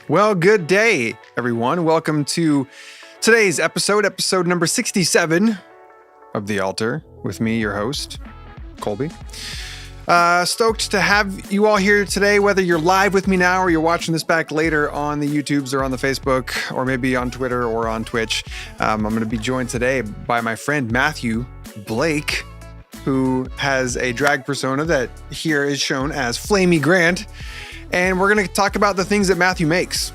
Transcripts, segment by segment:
Well, good day, everyone. Welcome to today's episode number 67 of The Altar, with me, your host, Colby. Stoked to have you all here today, whether you're live with me now or you're watching this back later on the YouTubes or on the Facebook or maybe on Twitter or on Twitch. I'm going to be joined today by my friend Matthew Blake, who has a drag persona that here is shown as Flamy Grant. And we're going to talk about the things that Matthew makes.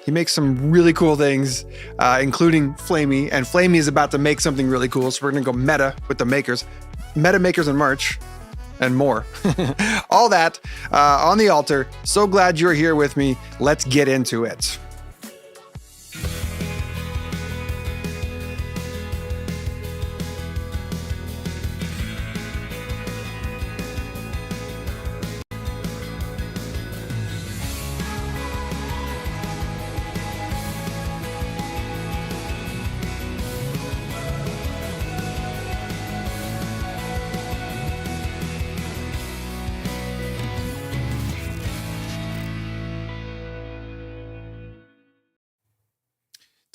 He makes some really cool things, including Flamy. And Flamy is about to make something really cool. So we're going to go meta with the makers. Meta makers in March and more. All that on the altar. So glad you're here with me. Let's get into it.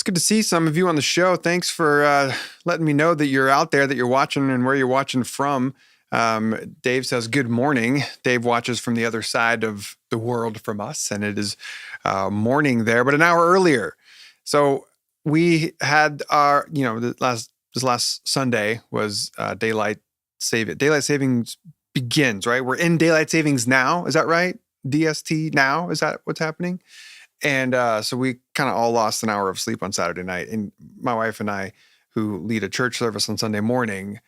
Good to see some of you on the show. Thanks for letting me know that you're out there, that you're watching and where you're watching from. Dave says, good morning. Dave watches from the other side of the world from us, and it is morning there, but an hour earlier. So we had our, this last Sunday was daylight savings begins, right? We're in daylight savings now. Is that right? DST now? Is that what's happening? And so we kind of all lost an hour of sleep on Saturday night. And my wife and I, who lead a church service on Sunday morning,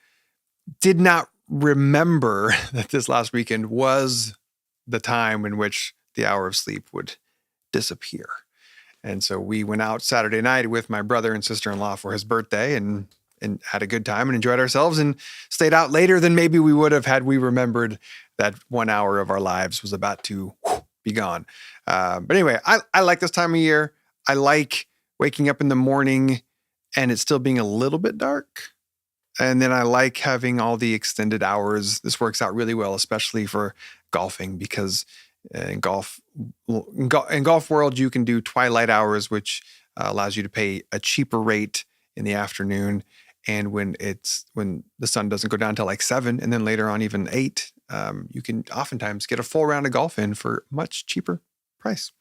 did not remember that this last weekend was the time in which the hour of sleep would disappear. And so we went out Saturday night with my brother and sister-in-law for his birthday and had a good time and enjoyed ourselves and stayed out later than maybe we would have had we remembered that 1 hour of our lives was about to be gone. But anyway, I like this time of year. I like waking up in the morning and it's still being a little bit dark. And then I like having all the extended hours. This works out really well, especially for golfing, because in golf world, you can do twilight hours, which allows you to pay a cheaper rate in the afternoon. And when the sun doesn't go down till like 7 and then later on even 8, you can oftentimes get a full round of golf in for much cheaper price.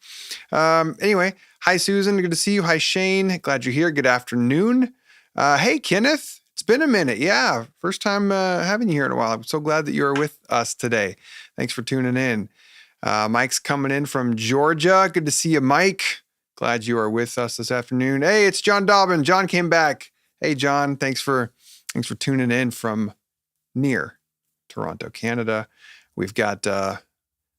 Anyway, hi, Susan. Good to see you. Hi, Shane. Glad you're here. Good afternoon. Hey, Kenneth. It's been a minute. Yeah, first time having you here in a while. I'm so glad that you're with us today. Thanks for tuning in. Mike's coming in from Georgia. Good to see you, Mike. Glad you are with us this afternoon. Hey, it's John Dobbin. John came back. Hey, John. Thanks for tuning in from near Toronto, Canada. We've got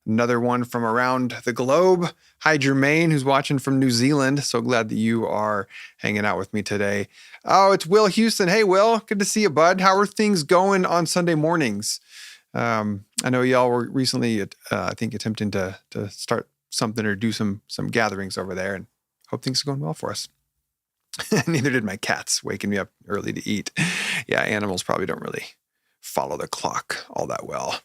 another one from around the globe. Hi, Jermaine, who's watching from New Zealand. So glad that you are hanging out with me today. Oh, it's Will Houston. Hey, Will. Good to see you, bud. How are things going on Sunday mornings? I know y'all were recently, I think, attempting to start something or do some gatherings over there, and hope things are going well for us. Neither did my cats waking me up early to eat. Yeah, animals probably don't really follow the clock all that well.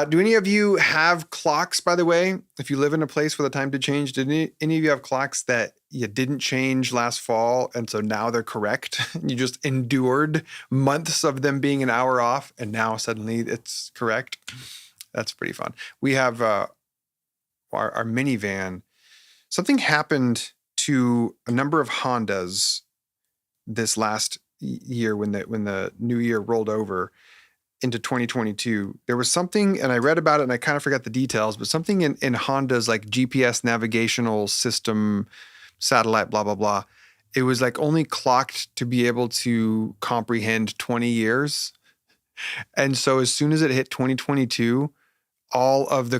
Do any of you have clocks, by the way? If you live in a place where the time did change, did any of you have clocks that you didn't change last fall, and so now they're correct? You just endured months of them being an hour off, and now suddenly it's correct? That's pretty fun. We have our minivan. Something happened to a number of Hondas this last year when the new year rolled over into 2022. There was something, and I read about it and I kind of forgot the details, but something in Honda's like GPS navigational system, satellite, blah, blah, blah. It was like only clocked to be able to comprehend 20 years. And so as soon as it hit 2022, all of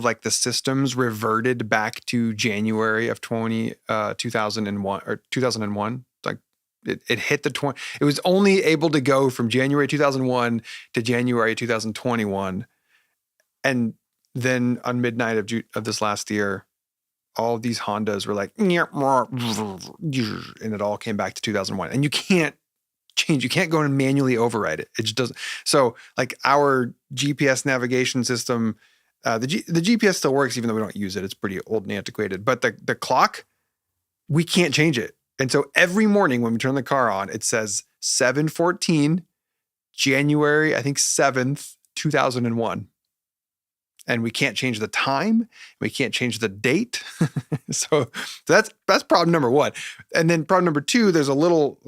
like the systems reverted back to January of 2001 or 2001. Like it hit the 20. It was only able to go from January 2001 to January 2021. And then on midnight of this last year, all of these Hondas were like, and it all came back to 2001. And you can't change. You can't go and manually override it. It just doesn't. So like our GPS navigation system, the GPS still works even though we don't use it. It's pretty old and antiquated. But the clock, we can't change it. And so every morning when we turn the car on, it says 7/14, January, I think 7th, 2001. And we can't change the time. We can't change the date. So that's problem number one. And then problem number two, there's a little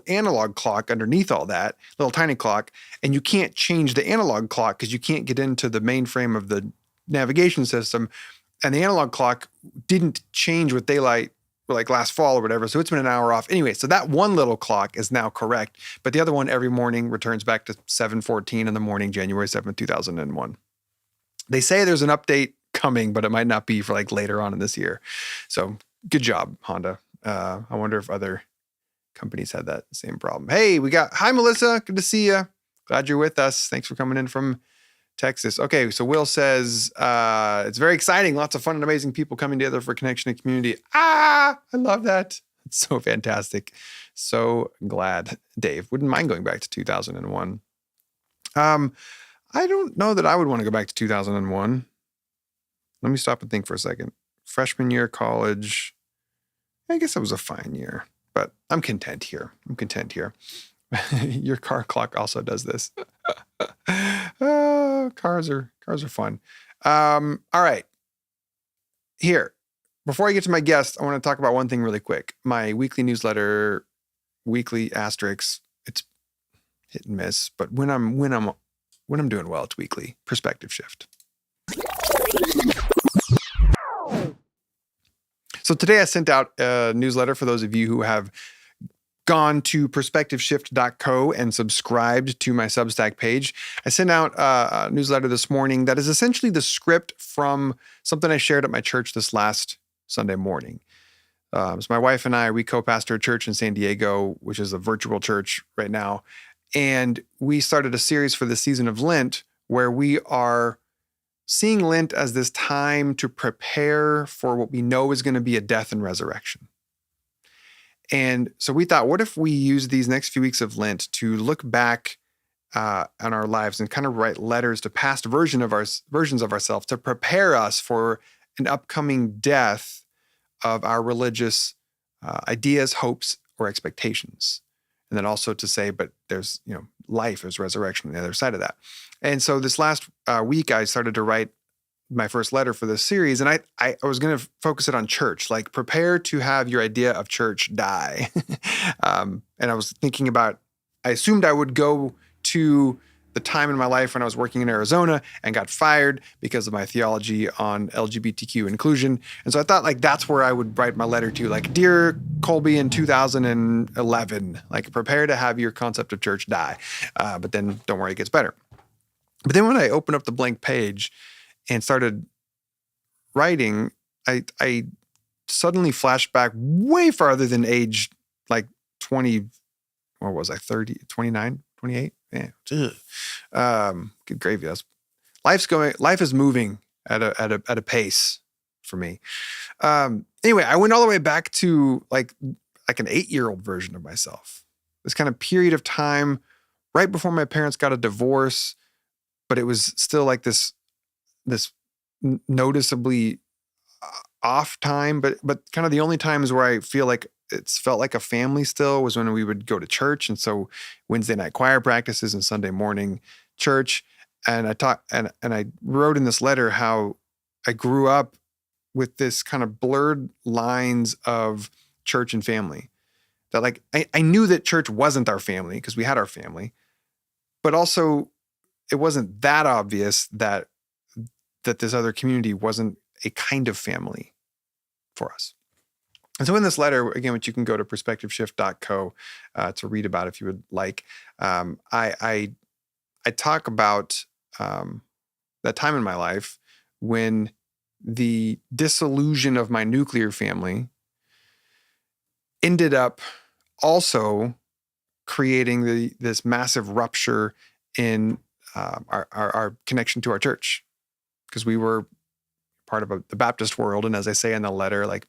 analog clock underneath all that, little tiny clock. And you can't change the analog clock because you can't get into the mainframe of the navigation system. And the analog clock didn't change with daylight like last fall or whatever. So it's been an hour off. Anyway, so that one little clock is now correct. But the other one every morning returns back to 7/14 in the morning, January 7th, 2001. They say there's an update coming, but it might not be for like later on in this year. So good job, Honda. I wonder if other companies had that same problem. Hey, hi, Melissa. Good to see you. Glad you're with us. Thanks for coming in from Texas. Okay, so Will says, it's very exciting. Lots of fun and amazing people coming together for connection and community. I love that. It's so fantastic. So glad. Dave, wouldn't mind going back to 2001. I don't know that I would want to go back to 2001. Let me stop and think for a second. Freshman year, college. I guess it was a fine year, but I'm content here. Your car clock also does this. Cars are fun. All right. Here, before I get to my guest, I want to talk about one thing really quick. My weekly newsletter, weekly asterisks. It's hit and miss, but when I'm doing well, it's weekly. Perspective Shift. So today I sent out a newsletter for those of you who have gone to perspectiveshift.co and subscribed to my Substack page. I sent out a newsletter this morning that is essentially the script from something I shared at my church this last Sunday morning. So my wife and we co-pastor a church in San Diego, which is a virtual church right now. And we started a series for the season of Lent where we are seeing Lent as this time to prepare for what we know is going to be a death and resurrection. And so we thought, what if we use these next few weeks of Lent to look back on our lives and kind of write letters to past versions of ourselves to prepare us for an upcoming death of our religious ideas, hopes, or expectations. And then also to say, but there's, life is resurrection on the other side of that. And so this last week, I started to write my first letter for this series, and I was going to focus it on church, like prepare to have your idea of church die. And I was thinking about, I assumed I would go to the time in my life when I was working in Arizona and got fired because of my theology on LGBTQ inclusion. And so I thought like that's where I would write my letter to, like, dear Colby in 2011, like prepare to have your concept of church die. But then don't worry, it gets better. But then when I opened up the blank page and started writing, I suddenly flashed back way farther than age like 20, what was I, 30, 29, 28? Yeah. Good gravy. Life is moving at a pace for me. Anyway, I went all the way back to like an 8-year-old version of myself. This kind of period of time right before my parents got a divorce, but it was still like this noticeably off time, but kind of the only times where I feel like it's felt like a family still was when we would go to church. And so Wednesday night choir practices and Sunday morning church. And I wrote in this letter how I grew up with this kind of blurred lines of church and family. That like, I knew that church wasn't our family because we had our family, but also it wasn't that obvious that this other community wasn't a kind of family for us. And so in this letter, again, which you can go to perspectiveshift.co to read about if you would like, I talk about that time in my life when the dissolution of my nuclear family ended up also creating this massive rupture in our connection to our church, because we were part of the Baptist world. And as I say in the letter, like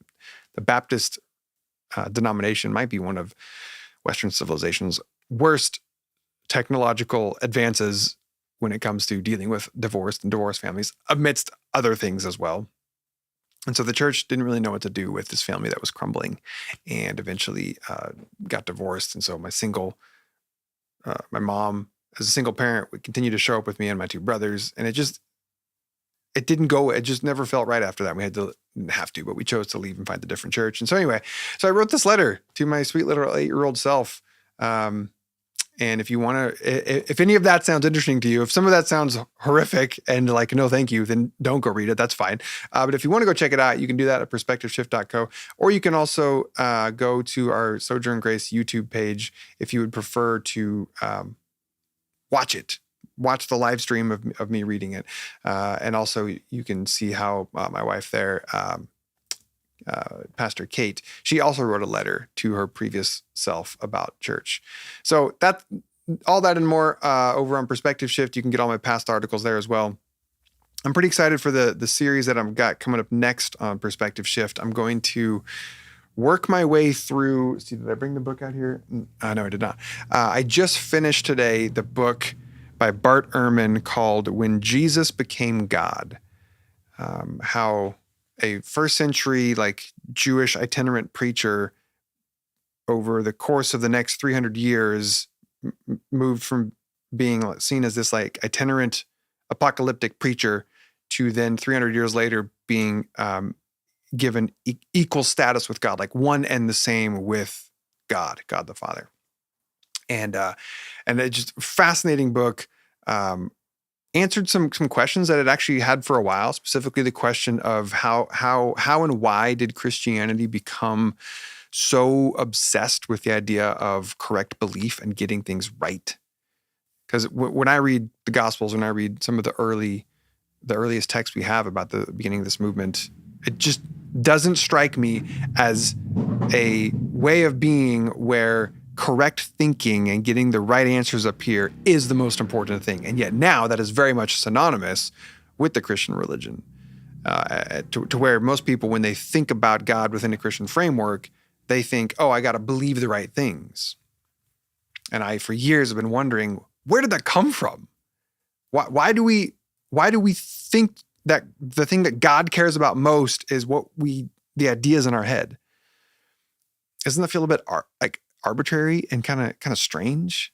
the Baptist denomination might be one of Western civilization's worst technological advances when it comes to dealing with divorced and divorced families, amidst other things as well. And so the church didn't really know what to do with this family that was crumbling, and eventually got divorced. And so my mom, as a single parent, would continue to show up with me and my 2 brothers. And it just never felt right after that. We didn't have to, but we chose to leave and find a different church. And so anyway, I wrote this letter to my sweet little 8-year-old self. And if you want to, if any of that sounds interesting to you, if some of that sounds horrific and like, no, thank you, then don't go read it. That's fine. But if you want to go check it out, you can do that at perspectiveshift.co, or you can also go to our Sojourn Grace YouTube page if you would prefer to watch the live stream of me reading it. And also you can see how my wife there, Pastor Kate, she also wrote a letter to her previous self about church. So all that and more over on Perspective Shift. You can get all my past articles there as well. I'm pretty excited for the series that I've got coming up next on Perspective Shift. I'm going to work my way through. See, did I bring the book out here? No, I did not. I just finished today the book by Bart Ehrman called When Jesus Became God. How a first century like Jewish itinerant preacher over the course of the next 300 years moved from being seen as this like itinerant apocalyptic preacher to then 300 years later being given equal status with God, like one and the same with God the Father. And it's just a fascinating book. Answered some questions that it actually had for a while, specifically the question of how and why did Christianity become so obsessed with the idea of correct belief and getting things right? Because when I read the Gospels, when I read some of the earliest texts we have about the beginning of this movement, it just doesn't strike me as a way of being where correct thinking and getting the right answers up here is the most important thing. And yet now that is very much synonymous with the Christian religion, to where most people, when they think about God within a Christian framework, they think, oh, I got to believe the right things. And I, for years, have been wondering, where did that come from? Why do we think that the thing that God cares about most is the ideas in our head? Doesn't that feel a bit like arbitrary and kind of strange?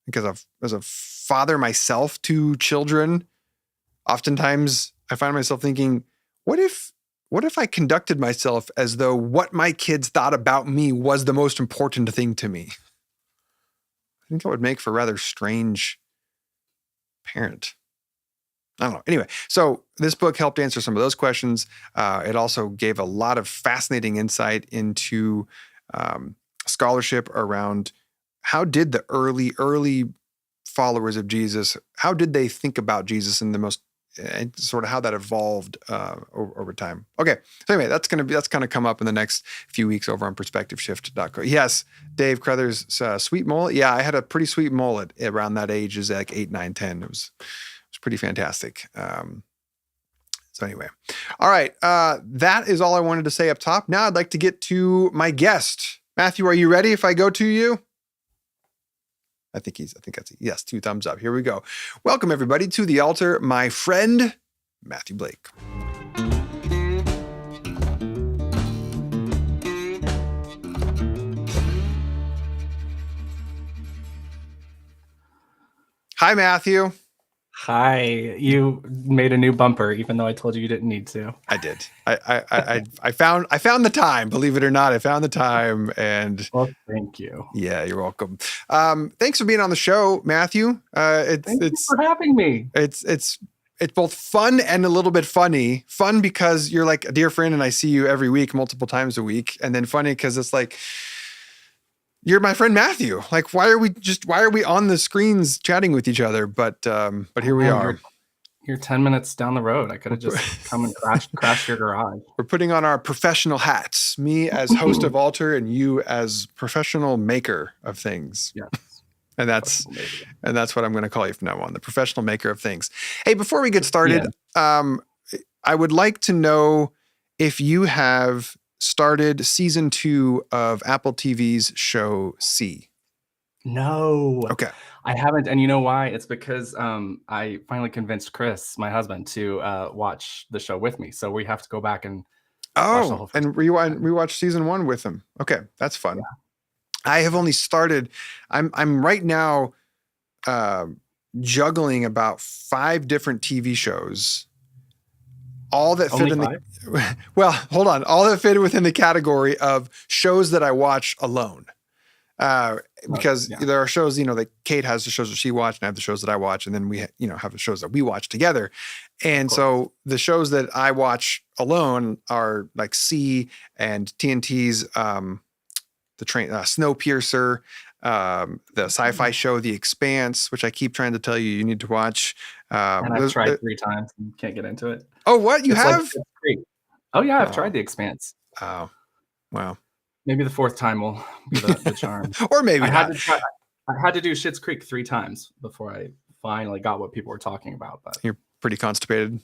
Because as a father myself to children, oftentimes I find myself thinking, what if I conducted myself as though what my kids thought about me was the most important thing to me? I think that would make for a rather strange parent. I don't know. Anyway, so this book helped answer some of those questions. It also gave a lot of fascinating insight into scholarship around how did the early followers of Jesus, how did they think about Jesus in the most, and sort of how that evolved over time. Okay, so anyway, that's going to come up in the next few weeks over on perspectiveshift.co. Yes, Dave Crothers, sweet mullet. Yeah, I had a pretty sweet mullet around that age, is like 8, 9, 10. It was pretty fantastic. So anyway, all right, that is all I wanted to say up top. Now I'd like to get to my guest. Matthew, are you ready if I go to you? I think that's, yes, 2 thumbs up. Here we go. Welcome everybody to the altar, my friend, Matthew Blake. Hi, Matthew. Hi, you made a new bumper, even though I told you didn't need to. I did. I found the time, believe it or not. I found the time, and well, thank you. Yeah, you're welcome. Thanks for being on the show, Matthew. Thank you for having me. It's both fun and a little bit funny. Fun because you're like a dear friend and I see you every week, multiple times a week. And then funny because it's like, you're my friend Matthew. Like, why are we on the screens chatting with each other? But here we are. You're 10 minutes down the road. I could have just come and crashed your garage. We're putting on our professional hats. Me as host of Altar and you as professional maker of things. Yes. And that's what I'm going to call you from now on, the professional maker of things. Hey, before we get started, I would like to know if you have started season 2 of Apple TV's show C. No. Okay. I haven't, and you know why? It's because I finally convinced Chris, my husband, to watch the show with me. So we have to go back and watch the whole first and rewatch season 1 with him. Okay, that's fun. Yeah. I have only started. I'm right now juggling about 5 different TV shows. All that fit well, hold on. All that fit within the category of shows that I watch alone. Because there are shows, like Kate has the shows that she watched and I have the shows that I watch. And then we, have the shows that we watch together. And so the shows that I watch alone are like C and TNT's, the train, Snowpiercer, the sci-fi show, The Expanse, which I keep trying to tell you need to watch. And I've tried 3 times and can't get into it. Oh, what? You have? Like, oh yeah, I've tried The Expanse. Oh, wow. Maybe the 4th time will be the charm. Or maybe I had to do Schitt's Creek 3 times before I finally got what people were talking about. But you're pretty constipated.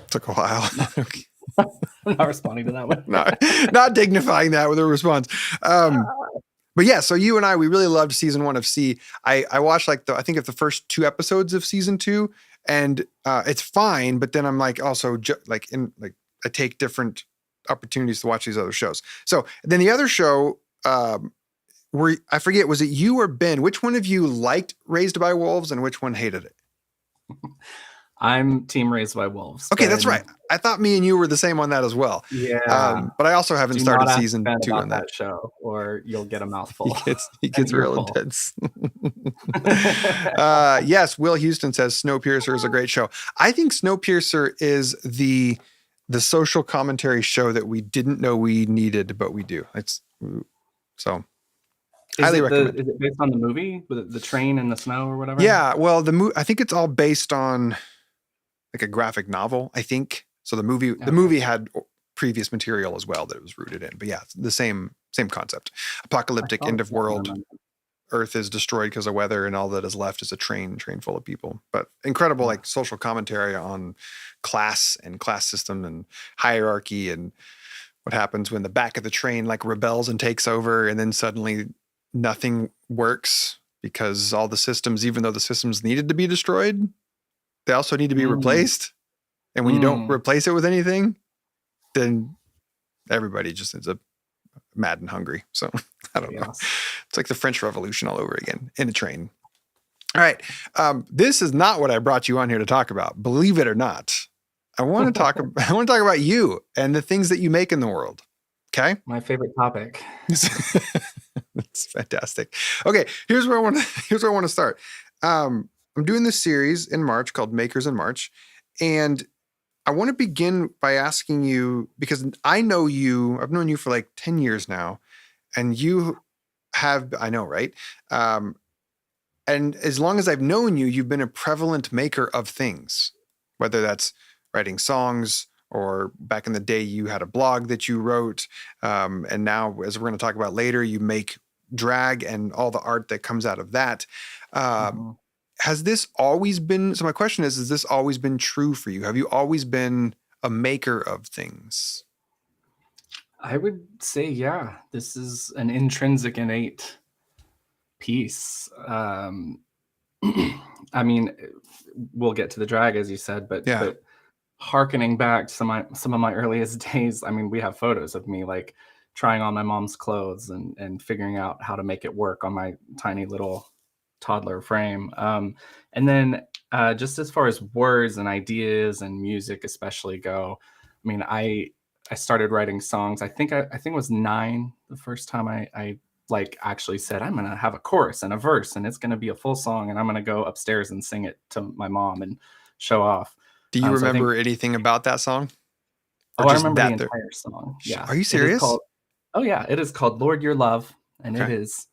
Took a while. I'm not responding to that one. not dignifying that with a response. But yeah, so you and I, we really loved season 1 of C. I watched I think of the first 2 episodes of season 2, and it's fine. But then I'm like, also I take different opportunities to watch these other shows. So then the other show, I forget, was it you or Ben? Which one of you liked Raised by Wolves and which one hated it? I'm team Raised by Wolves. Okay, that's right. I thought me and you were the same on that as well. Yeah. But I also haven't started season 2 on that show, or you'll get a mouthful. He gets real intense. Yes, Will Houston says Snowpiercer is a great show. I think Snowpiercer is the social commentary show that we didn't know we needed, but we do. Highly recommend. Is it based on the movie with the train in the snow or whatever? Yeah, well, I think it's all based on like a graphic novel, I think. So the movie had previous material as well that it was rooted in. But yeah, it's the same concept. Apocalyptic end of world. Earth is destroyed because of weather, and all that is left is a train full of people. But incredible, like social commentary on class and class system and hierarchy, and what happens when the back of the train like rebels and takes over, and then suddenly nothing works because all the systems, even though the systems needed to be destroyed, they also need to be replaced. And when you don't replace it with anything, then everybody just ends up mad and hungry. So I don't know. It's like the French Revolution all over again in a train. All right. This is not what I brought you on here to talk about. Believe it or not. I want to talk about you and the things that you make in the world. Okay? My favorite topic. That's fantastic. Okay, here's where I want to start. I'm doing this series in March called Makers in March, and I want to begin by asking you, because I know you, I've known you for like 10 years now, and you have, I know, right? And as long as I've known you, you've been a prevalent maker of things, whether that's writing songs or back in the day, you had a blog that you wrote. And now, as we're going to talk about later, you make drag and all the art that comes out of that. Has this always been, so my question is, has this always been true for you? Have you always been a maker of things? I would say, yeah, this is an intrinsic, innate piece. I mean, we'll get to the drag, as you said, but harkening back to some of my earliest days, I mean, we have photos of me like trying on my mom's clothes and figuring out how to make it work on my tiny little toddler frame. And then just as far as words and ideas and music especially go, I mean, I started writing songs. I think it was 9 the first time I like actually said, I'm gonna have a chorus and a verse and it's gonna be a full song and I'm gonna go upstairs and sing it to my mom and show off. Do you remember anything about that song? Or I remember the entire song. Yeah. Are you serious? It is called Lord Your Love, and it is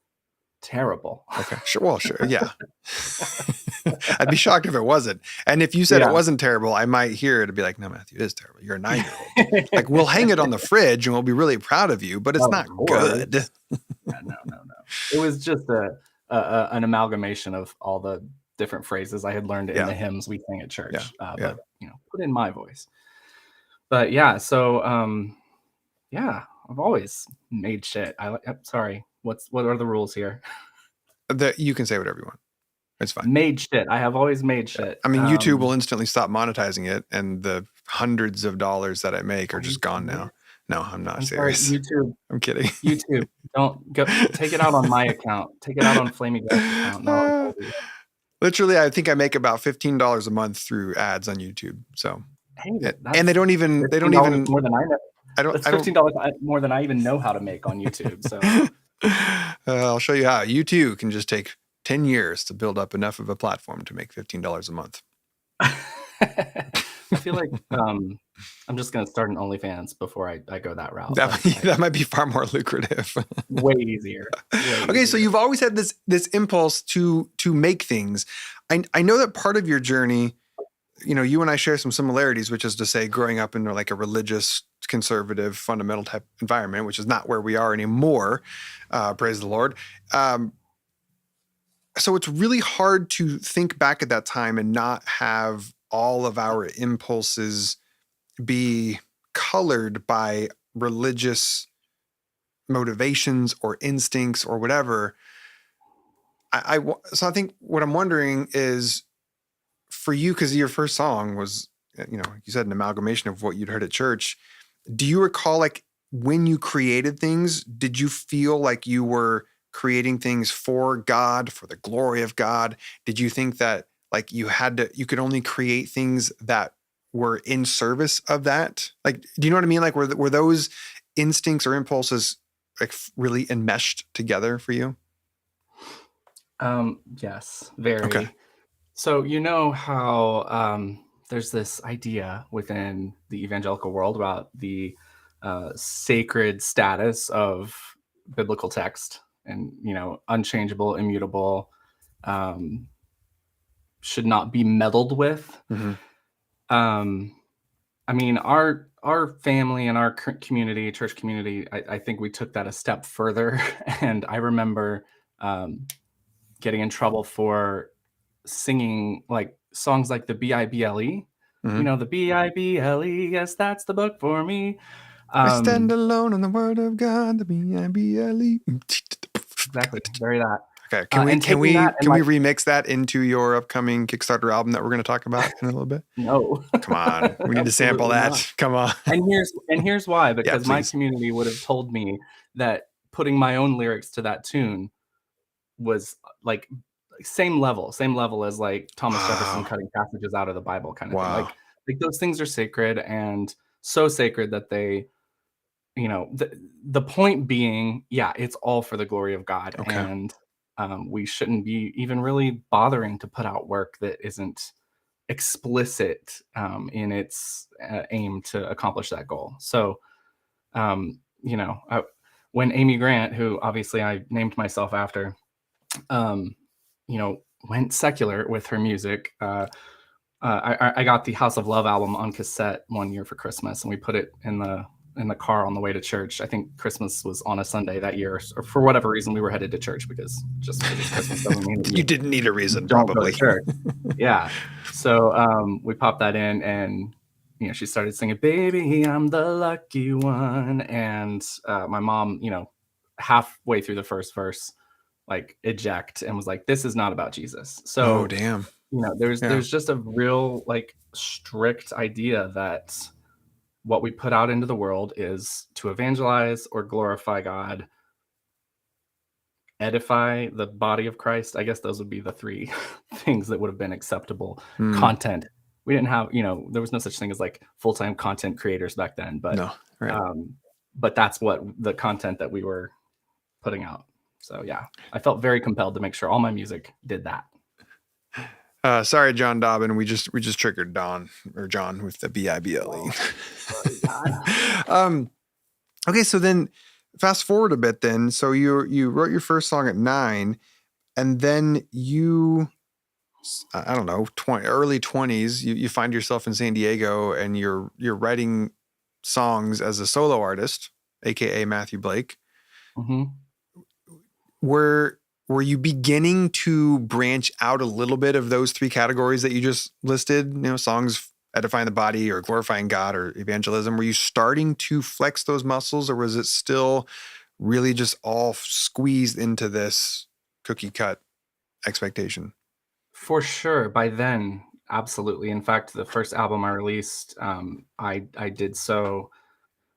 terrible. Okay. Sure. Well, sure. Yeah. I'd be shocked if it wasn't. And if you said it wasn't terrible, I might hear it and be like, no, Matthew, it is terrible. You're a 9-year-old. Like, we'll hang it on the fridge and we'll be really proud of you, but it's not good. No. It was just an amalgamation of all the different phrases I had learned in the hymns we sing at church. But, put in my voice. But yeah, so, I've always made shit. I'm sorry. What are the rules here? You can say whatever you want. It's fine. Made shit. I have always made shit. I mean, YouTube will instantly stop monetizing it, and the hundreds of dollars that I make are just gone now. No, I'm not serious. Sorry, YouTube. I'm kidding. YouTube. Don't go. Take it out on my account. Take it out on Flamy account. No, literally, I think I make about $15 a month through ads on YouTube. So, and they don't even more than I know. That's $15 more than I even know how to make on YouTube. So I'll show you how. You too can just take 10 years to build up enough of a platform to make $15 a month. I feel like I'm just going to start an OnlyFans before I go that route. That might be far more lucrative. Way easier. Okay, so you've always had this impulse to make things. I know that part of your journey, you and I share some similarities, which is to say growing up in like a religious, conservative, fundamental type environment, which is not where we are anymore. Praise the Lord. So it's really hard to think back at that time and not have all of our impulses be colored by religious motivations or instincts or whatever. So I think what I'm wondering is, for you, because your first song was, you said an amalgamation of what you'd heard at church. Do you recall, like, when you created things, did you feel like you were creating things for God, for the glory of God? Did you think that, like, you could only create things that were in service of that? Like, do you know what I mean? Like, were those instincts or impulses like really enmeshed together for you? Yes, very. Okay. So how there's this idea within the evangelical world about the sacred status of biblical text, and unchangeable, immutable, should not be meddled with. Mm-hmm. I mean, our family and our community, church community, I think we took that a step further. And I remember getting in trouble for singing like songs like the Bible. Mm-hmm. The Bible, yes, that's the book for me. I stand alone on the word of God, the Bible. Exactly, very that. Okay, can we remix that into your upcoming Kickstarter album that we're going to talk about in a little bit? No, come on, we need to sample that. Not. Come on. And here's why: because my community would have told me that putting my own lyrics to that tune was like same level as like Thomas Jefferson Wow. cutting passages out of the Bible kind of thing. Wow. Like those things are sacred, and so sacred that they, the point being, yeah, it's all for the glory of God. Okay. And we shouldn't be even really bothering to put out work that isn't explicit in its aim to accomplish that goal. So, um, you know, I, when Amy Grant, who obviously I named myself after, um, went secular with her music. I got the House of Love album on cassette one year for Christmas, and we put it in the car on the way to church. I think Christmas was on a Sunday that year, or for whatever reason we were headed to church, because just because it's Christmas doesn't mean that You didn't need a reason, don't go to probably. church. Yeah. So we popped that in, and she started singing "Baby, I'm the lucky one," and my mom, halfway through the first verse, like eject, and was like, "This is not about Jesus." Oh, So damn. there's Yeah. just a real like strict idea that what we put out into the world is to evangelize or glorify God, edify the body of Christ. I guess those would be the three things that would have been acceptable Mm, content. We didn't have, there was no such thing as like full-time content creators back then, no. Right. but that's what the content that we were putting out. So yeah, I felt very compelled to make sure all my music did that. Sorry, John Dobbin. We just triggered Don or John with the BIBLE. Okay, so then fast forward a bit. Then, so you wrote your first song at 9, and then you, I don't know, early 20s. You find yourself in San Diego, and you're writing songs as a solo artist, aka Matthew Blake. Mm-hmm. Were you beginning to branch out a little bit of those three categories that you just listed? Songs edifying the body or glorifying God or evangelism. Were you starting to flex those muscles, or was it still really just all squeezed into this cookie cut expectation? For sure. By then, absolutely. In fact, the first album I released, I did so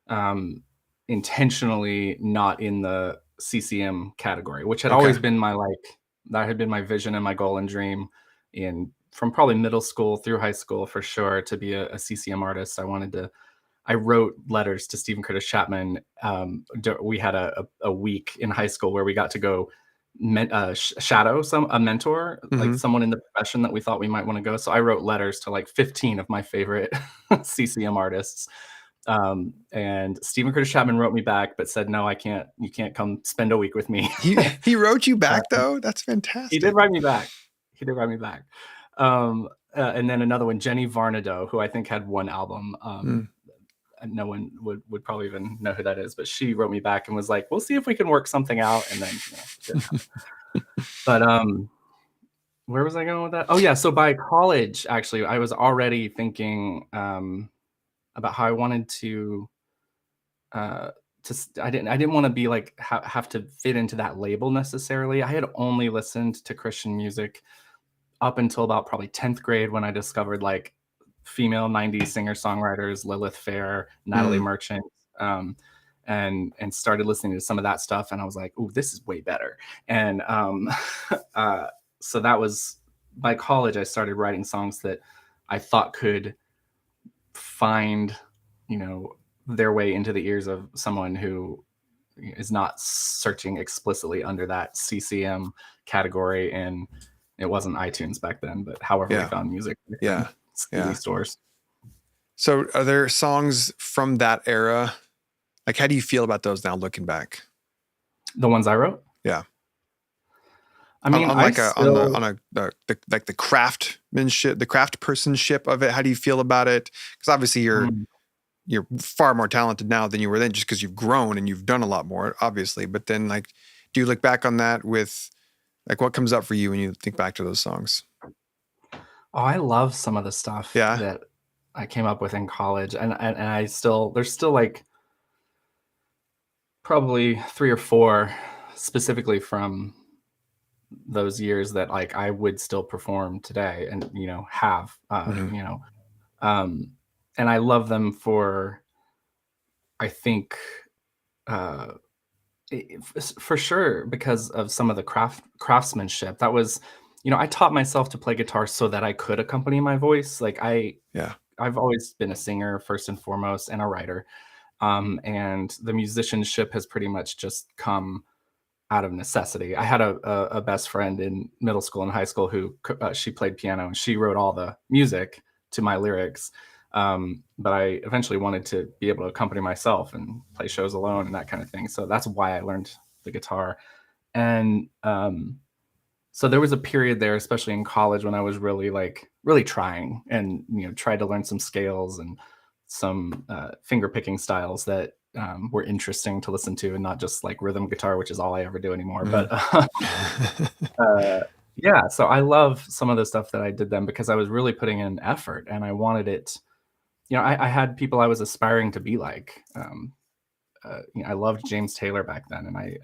um, intentionally not in the CCM category, which had always been that had been my vision and my goal and dream from probably middle school through high school, for sure, to be a CCM artist. I wrote letters to Stephen Curtis Chapman. We had a week in high school where we got to go shadow a mentor, like someone in the profession that we thought we might want to go. So I wrote letters to like 15 of my favorite CCM artists. And Stephen Curtis Chapman wrote me back, but said, "No, I can't. You can't come spend a week with me." He wrote you back though? That's fantastic. He did write me back. And then another one, Jenny Varnado, who I think had one album. No one would probably even know who that is, but she wrote me back and was like, "We'll see if we can work something out." And then, didn't happen. But where was I going with that? Oh yeah, so by college, actually, I was already thinking about how I wanted to. I didn't want to be like have to fit into that label necessarily. I had only listened to Christian music up until about probably 10th grade, when I discovered like female 90s singer-songwriters, Lilith Fair, Natalie Merchant, and started listening to some of that stuff. And I was like, "Ooh, this is way better." And so that was, by college, I started writing songs that I thought could find, their way into the ears of someone who is not searching explicitly under that CCM category. And it wasn't iTunes back then, but however we found music. CD stores. So are there songs from that era? Like, how do you feel about those now looking back? The ones I wrote? Yeah. I mean, the craftsmanship, the craft personship of it. How do you feel about it? Because obviously you're far more talented now than you were then, just because you've grown and you've done a lot more, obviously. But then, like, do you look back on that with, like, what comes up for you when you think back to those songs? Oh, I love some of the stuff that I came up with in college, and there's still like probably 3 or 4 specifically from those years that like I would still perform today, and have and I love them for, I think, for sure, because of some of the craftsmanship. That was I taught myself to play guitar so that I could accompany my voice. Like Yeah. I've always been a singer first and foremost and a writer. And the musicianship has pretty much just come out of necessity. I had a best friend in middle school and high school who she played piano and she wrote all the music to my lyrics. But I eventually wanted to be able to accompany myself and play shows alone and that kind of thing. So that's why I learned the guitar. And so there was a period there, especially in college, when I was really trying and tried to learn some scales and some finger picking styles that were interesting to listen to, and not just like rhythm guitar, which is all I ever do anymore. But yeah, so I love some of the stuff that I did then because I was really putting in effort and I wanted it. I had people I was aspiring to be like. I loved James Taylor back then, and I,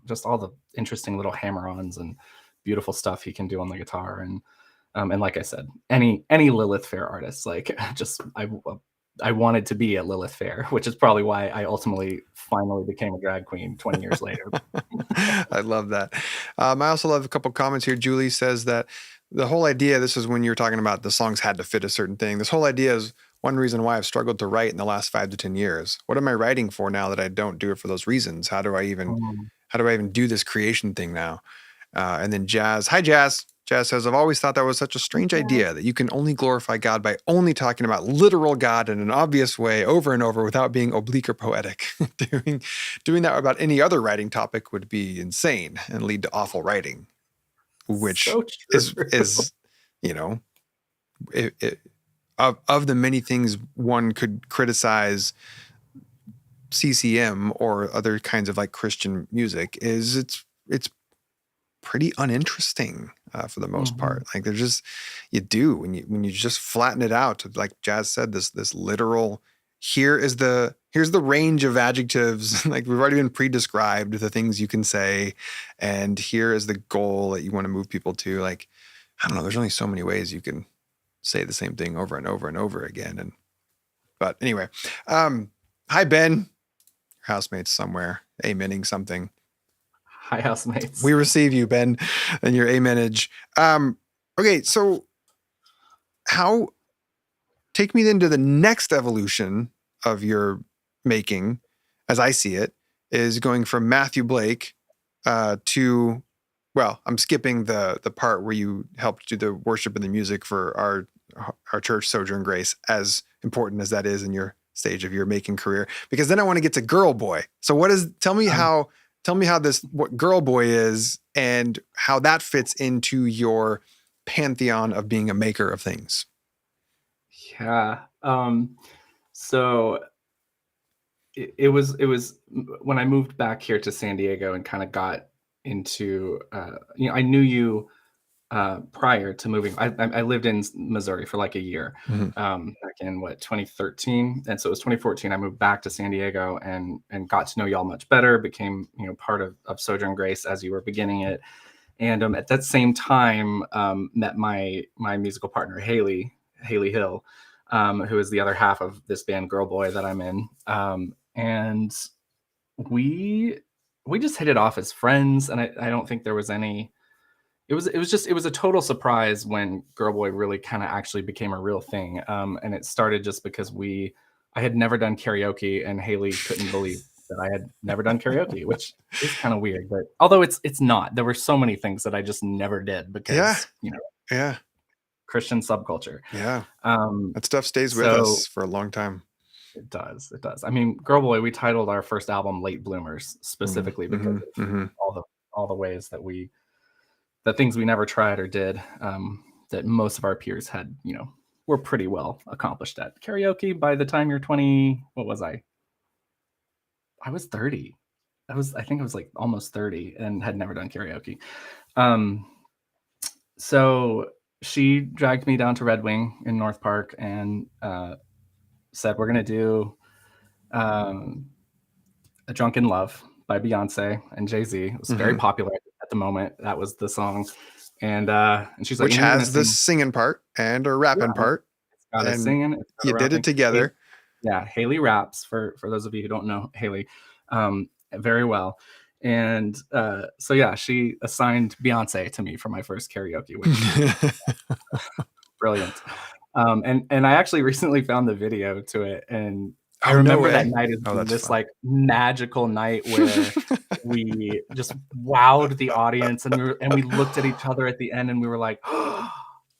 just all the interesting little hammer-ons and beautiful stuff he can do on the guitar, and like I said, any Lilith Fair artist, like just I wanted to be at Lilith Fair, which is probably why I ultimately finally became a drag queen 20 years later. I love that. I also love a couple comments here. Julie says that the whole idea, this is when you were talking about the songs had to fit a certain thing. This whole idea is one reason why I've struggled to write in the last 5 to 10 years. What am I writing for now that I don't do it for those reasons? How do I even do this creation thing now? And then Jazz, hi Jazz. Jazz says, I've always thought that was such a strange idea that you can only glorify God by only talking about literal God in an obvious way over and over without being oblique or poetic. Doing that about any other writing topic would be insane and lead to awful writing, which So is of the many things one could criticize CCM or other kinds of like Christian music is it's pretty uninteresting for the most part. Like they're just, when you just flatten it out, like Jazz said, this literal, here's the range of adjectives. Like we've already been pre-described the things you can say. And here is the goal that you want to move people to. Like, I don't know, there's only so many ways you can say the same thing over and over and over again. But anyway, hi, Ben, your housemate's somewhere, amening something. Hi, housemates. We receive you, Ben, and your amenage. Okay, so take me then to the next evolution of your making, as I see it, is going from Matthew Blake to, well, I'm skipping the part where you helped do the worship and the music for our church, Sojourn Grace, as important as that is in your stage of your making career, because then I want to get to Girl Boy. So tell me how what Girl Boy is and how that fits into your pantheon of being a maker of things. Yeah. So it was when I moved back here to San Diego and kind of got into, I knew you prior to moving. I lived in Missouri for like a year, back in 2013, and so it was 2014. I moved back to San Diego and got to know y'all much better. Became part of Sojourn Grace as you were beginning it, and at that same time met my musical partner Haley Hill, who is the other half of this band Girl Boy that I'm in, and we just hit it off as friends, and I don't think there was any. It was a total surprise when Girl Boy really kind of actually became a real thing. And it started just because I had never done karaoke, and Haley couldn't believe that I had never done karaoke, which is kind of weird. But although it's not, there were so many things that I just never did because Christian subculture. Yeah, that stuff stays with us for a long time. It does. I mean, Girl Boy, we titled our first album "Late Bloomers" specifically because of all the ways that the things we never tried or did, that most of our peers had, were pretty well accomplished at. Karaoke, by the time you're 20, what was I? I was 30. I think I was like almost 30 and had never done karaoke. So she dragged me down to Red Wing in North Park and said, we're going to do A Drunken Love by Beyonce and Jay-Z. It was very popular at the moment. That was the song. And she's like, which has the singing part and a rapping part. It's got a singing. You did it together. Yeah, Haley raps, for those of you who don't know Haley very well. And so yeah, she assigned Beyonce to me for my first karaoke, which was brilliant. And I actually recently found the video to it, and I Oh, no remember that way. night as Oh, being that's this fun. like magical night where we just wowed the audience, and we looked at each other at the end and we were like, oh,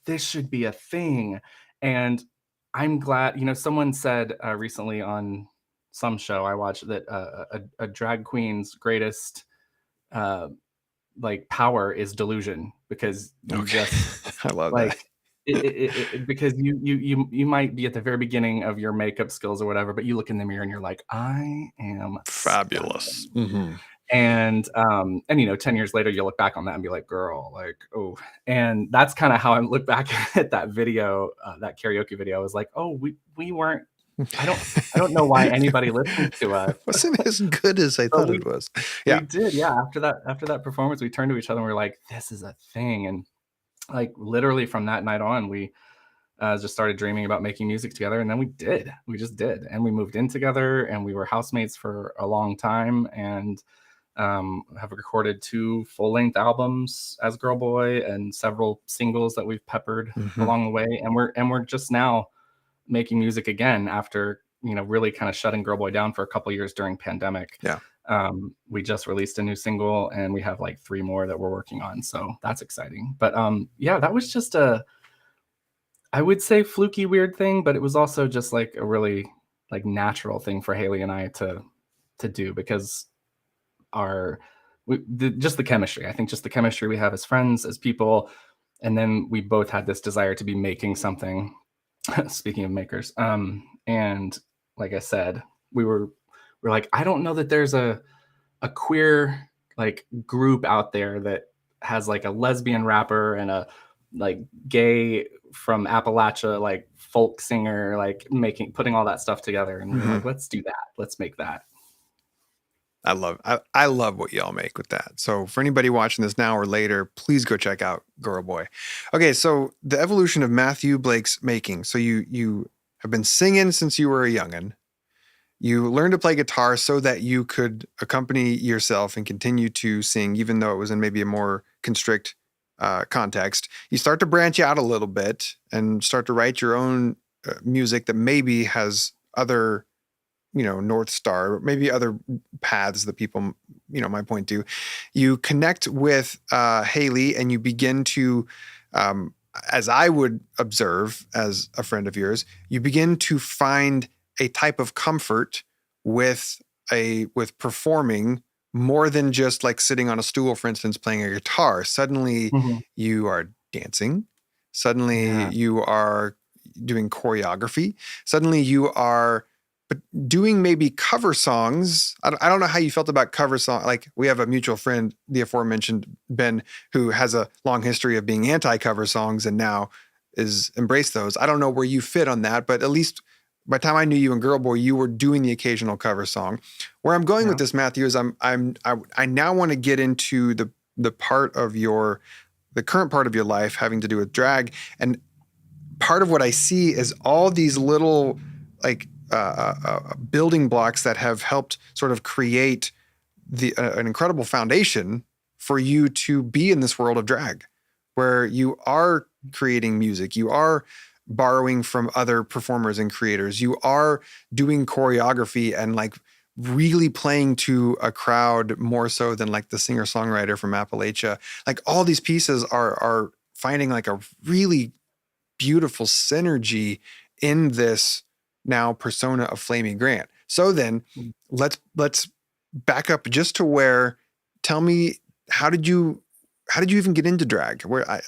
this should be a thing. And I'm glad, someone said recently on some show I watched that a drag queen's greatest uh, like power is delusion, because you Okay. just I love that. like because you might be at the very beginning of your makeup skills or whatever, but you look in the mirror and you're like, I am Fabulous. stunning. Mm-hmm. And 10 years later, you look back on that and be like, girl, like, oh. And that's kind of how I look back at that video, that karaoke video. I was like, oh, we weren't, I don't know why anybody listens to us. Wasn't as good as I But thought it was. we Yeah. did, yeah. After that performance, we turned to each other and we were like, this is a thing. And like literally from that night on, we just started dreaming about making music together, and then we just did, and we moved in together, and we were housemates for a long time, and have recorded 2 full-length albums as Girl Boy and several singles that we've peppered Mm-hmm. along the way, and we're just now making music again after really kind of shutting Girl Boy down for a couple years during pandemic. Yeah. We just released a new single, and we have like 3 more that we're working on, so that's exciting. But yeah, that was just I would say fluky weird thing, but it was also just like a really like natural thing for Haley and I to do, because just the chemistry. I think just the chemistry we have as friends, as people, and then we both had this desire to be making something. Speaking of makers, and like I said, we're like, I don't know that there's a queer like group out there that has like a lesbian rapper and a like gay from Appalachia like folk singer, like putting all that stuff together, and we were like, let's do that, let's make that. I love what y'all make with that. So for anybody watching this now or later, please go check out Girl Boy. Okay, so the evolution of Matthew Blake's making. So you have been singing since you were a youngin'. You learned to play guitar so that you could accompany yourself and continue to sing, even though it was in maybe a more constrict context. You start to branch out a little bit and start to write your own music that maybe has other North Star, maybe other paths that people, might point to. You connect with Haley and you begin to, as I would observe as a friend of yours, you begin to find a type of comfort with performing more than just like sitting on a stool, for instance, playing a guitar. Suddenly you are dancing. Suddenly you are doing choreography. Suddenly you are doing maybe cover songs. I don't know how you felt about cover song. Like we have a mutual friend, the aforementioned Ben, who has a long history of being anti-cover songs and now is embraced those. I don't know where you fit on that, but at least by the time I knew you in Girl Boy, you were doing the occasional cover song. Where I'm going with this, Matthew, is I now want to get into the part of the current part of your life having to do with drag, and part of what I see is all these little like building blocks that have helped sort of create an incredible foundation for you to be in this world of drag, where you are creating music, you are borrowing from other performers and creators, you are doing choreography and like really playing to a crowd more so than like the singer-songwriter from Appalachia. Like all these pieces are finding like a really beautiful synergy in this now persona of Flamy Grant. So then let's back up just to where, tell me, how did you even get into drag? Where I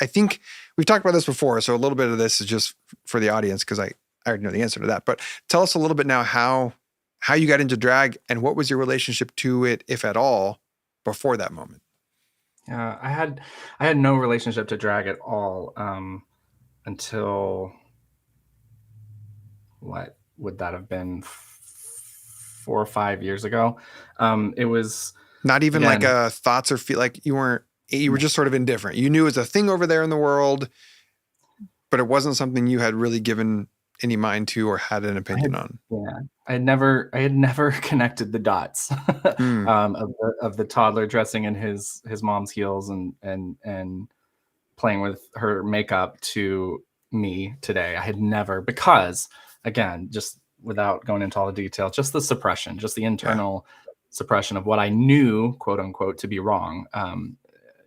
think we've talked about this before, so a little bit of this is just for the audience because I already know the answer to that. But tell us a little bit now how you got into drag and what was your relationship to it, if at all, before that moment. I had no relationship to drag at all until what would that have been, 4 or 5 years ago. It was not even like a thoughts or feel like you were just sort of indifferent. You knew it was a thing over there in the world, but it wasn't something you had really given any mind to or had an opinion on. Yeah, I had never connected the dots Hmm. of the toddler dressing in his mom's heels and playing with her makeup to me today. I had never, because again, just without going into all the detail, just the suppression, just the Yeah. internal suppression of what I knew, quote unquote, to be wrong.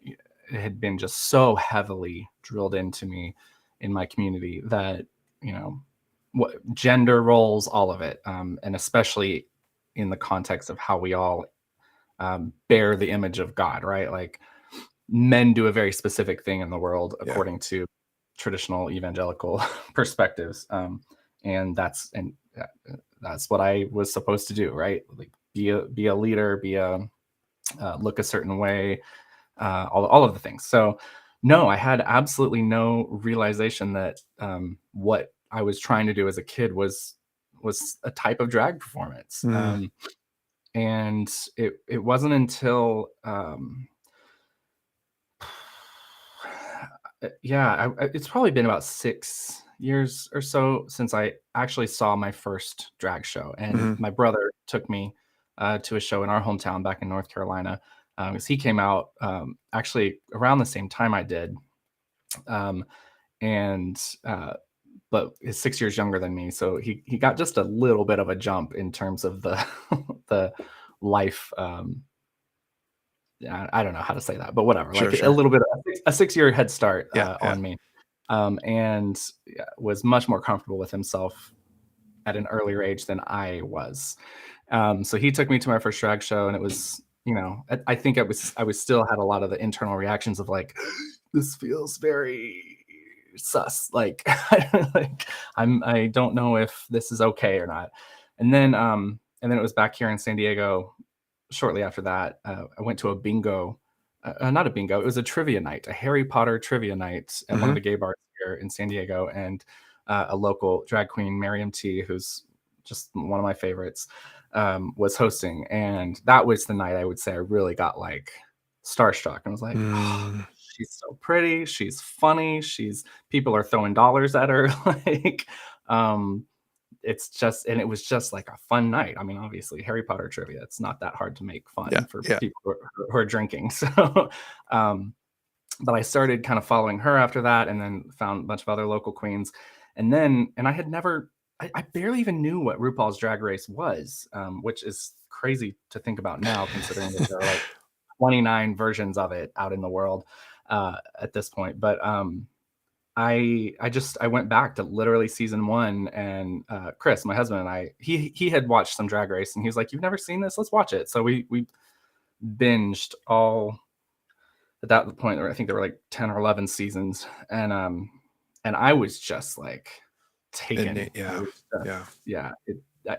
It had been just so heavily drilled into me in my community that, you know, what gender roles, all of it, and especially in the context of how we all bear the image of God, right? Like men do a very specific thing in the world Yeah. according to traditional evangelical perspectives, and that's what I was supposed to do, right? Like be a leader, be a look a certain way, all of the things. So no, I had absolutely no realization that what I was trying to do as a kid was a type of drag performance. Hmm. And it wasn't until yeah, it's probably been about 6 years or so since I actually saw my first drag show, and Hmm. my brother took me to a show in our hometown back in North Carolina, because he came out actually around the same time I did, um, and but is 6 years younger than me, so he got just a little bit of a jump in terms of the the life. Yeah, I don't know how to say that, but whatever. Sure. Like a Sure. little bit of a 6 year head start Yeah. Yeah. on me, and yeah, was much more comfortable with himself at an earlier age than I was. So he took me to my first drag show, and it was, I think I was still had a lot of the internal reactions of like, this feels very sus. Like, I don't know if this is okay or not. And then it was back here in San Diego. Shortly after that, I went to a bingo, not a bingo, it was a trivia night, a Harry Potter trivia night at one of Hmm. the gay bars here in San Diego, and a local drag queen, Miriam T, who's just one of my favorites, was hosting, and that was the night I would say I really got like starstruck and was like, oh, Mm. she's so pretty, she's funny, she's people are throwing dollars at her, like, um, it was just like a fun night. I mean, obviously, Harry Potter trivia, it's not that hard to make Yeah. fun for Yeah. people who are drinking. So, um, but I started kind of following her after that, and then found a bunch of other local queens. And I had never, I barely even knew what RuPaul's Drag Race was, which is crazy to think about now, considering that there are like 29 versions of it out in the world at this point. But I went back to literally season one, and Chris, my husband, and he had watched some Drag Race, and he was like, "You've never seen this? Let's watch it." So we binged all at that point. I think there were like 10 or 11 seasons, and I was just like taken. I Yeah. was Yeah. yeah,